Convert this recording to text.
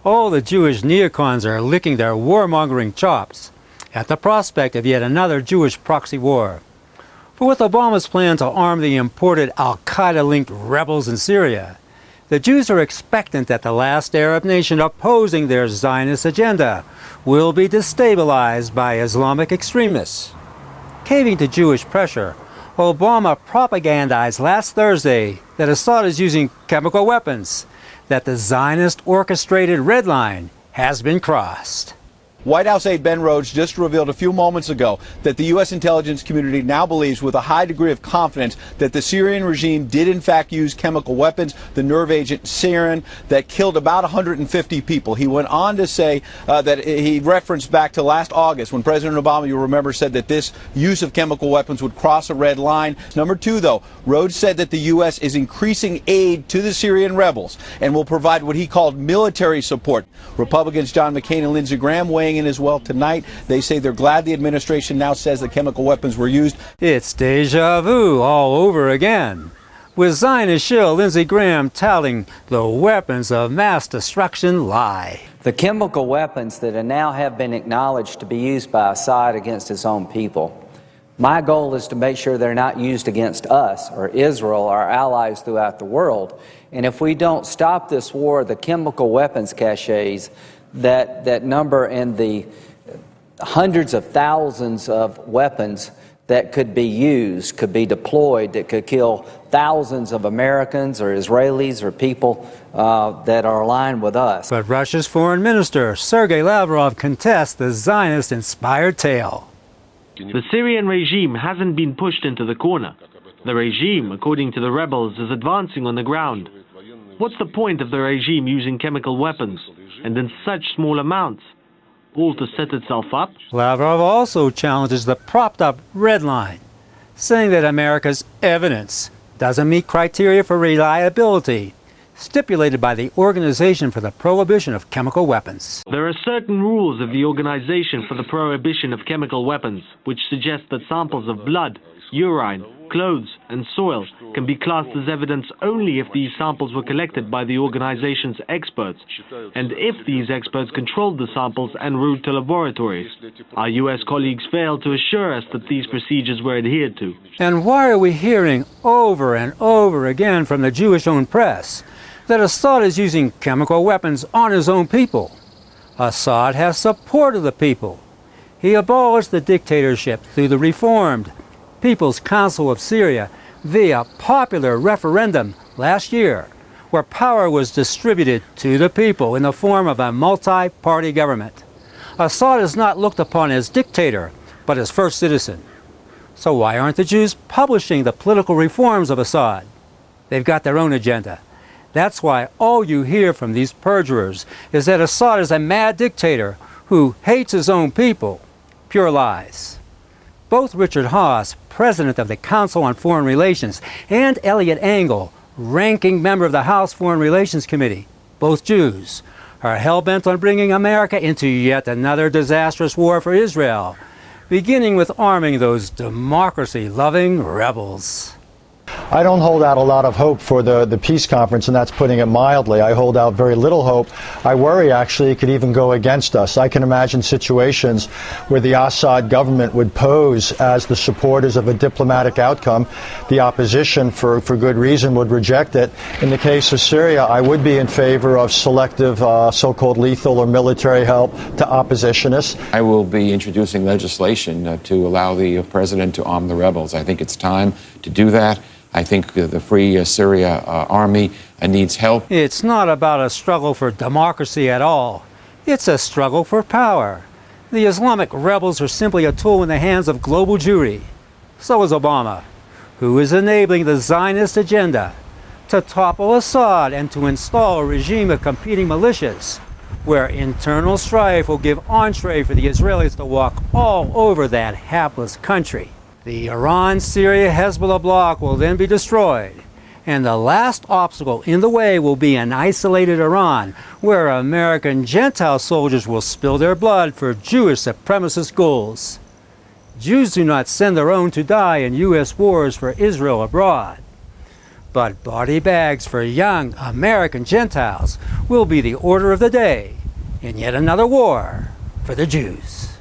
All the Jewish neocons are licking their warmongering chops at the prospect of yet another Jewish proxy war. For with Obama's plan to arm the imported al-Qaeda-linked rebels in Syria, the Jews are expectant that the last Arab nation opposing their Zionist agenda will be destabilized by Islamic extremists. Caving to Jewish pressure, Obama propagandized last Thursday that Assad is using chemical weapons, that the Zionist-orchestrated red line has been crossed. White House aide Ben Rhodes just revealed a few moments ago that the U.S. intelligence community now believes with a high degree of confidence that the Syrian regime did in fact use chemical weapons, the nerve agent sarin, that killed about 150 people. He went on to say that he referenced back to last August when President Obama, you'll remember, said that this use of chemical weapons would cross a red line. Number two, though, Rhodes said that the U.S. is increasing aid to the Syrian rebels and will provide what he called military support. Republicans John McCain and Lindsey Graham weighing in as well tonight. They say they're glad the administration now says that chemical weapons were used. It's deja vu all over again, with Zionist shill Lindsey Graham touting the weapons of mass destruction lie. The chemical weapons that now have been acknowledged to be used by Assad against his own people. My goal is to make sure they're not used against us or Israel, our allies throughout the world. And if we don't stop this war, the chemical weapons caches that number in the hundreds of thousands of weapons that could be used, could be deployed, that could kill thousands of Americans or Israelis or people that are aligned with us. But Russia's foreign minister, Sergei Lavrov, contests the Zionist-inspired tale. The Syrian regime hasn't been pushed into the corner. The regime, according to the rebels, is advancing on the ground. What's the point of the regime using chemical weapons, and in such small amounts, all to set itself up? Lavrov also challenges the propped-up red line, saying that America's evidence doesn't meet criteria for reliability stipulated by the Organization for the Prohibition of Chemical Weapons. There are certain rules of the Organization for the Prohibition of Chemical Weapons, which suggest that samples of blood, urine, clothes, and soil can be classed as evidence only if these samples were collected by the organization's experts, and if these experts controlled the samples en route to laboratories. Our U.S. colleagues failed to assure us that these procedures were adhered to. And why are we hearing over and over again from the Jewish-owned press that Assad is using chemical weapons on his own people? Assad has support of the people. He abolished the dictatorship through the reformed People's Council of Syria via popular referendum last year, where power was distributed to the people in the form of a multi-party government. Assad is not looked upon as dictator, but as first citizen. So why aren't the Jews publishing the political reforms of Assad? They've got their own agenda. That's why all you hear from these perjurers is that Assad is a mad dictator who hates his own people. Pure lies. Both Richard Haass, president of the Council on Foreign Relations, and Eliot Engel, ranking member of the House Foreign Relations Committee, both Jews, are hell-bent on bringing America into yet another disastrous war for Israel, beginning with arming those democracy-loving rebels. I don't hold out a lot of hope for the peace conference, and that's putting it mildly. I hold out very little hope. I worry, actually, it could even go against us. I can imagine situations where the Assad government would pose as the supporters of a diplomatic outcome. The opposition, for good reason, would reject it. In the case of Syria, I would be in favor of selective so-called lethal or military help to oppositionists. I will be introducing legislation to allow the president to arm the rebels. I think it's time to do that. I think the Free Syria Army needs help. It's not about a struggle for democracy at all. It's a struggle for power. The Islamic rebels are simply a tool in the hands of global Jewry. So is Obama, who is enabling the Zionist agenda to topple Assad and to install a regime of competing militias, where internal strife will give entree for the Israelis to walk all over that hapless country. The Iran-Syria-Hezbollah bloc will then be destroyed, and the last obstacle in the way will be an isolated Iran, where American Gentile soldiers will spill their blood for Jewish supremacist goals. Jews do not send their own to die in U.S. wars for Israel abroad. But body bags for young American Gentiles will be the order of the day in yet another war for the Jews.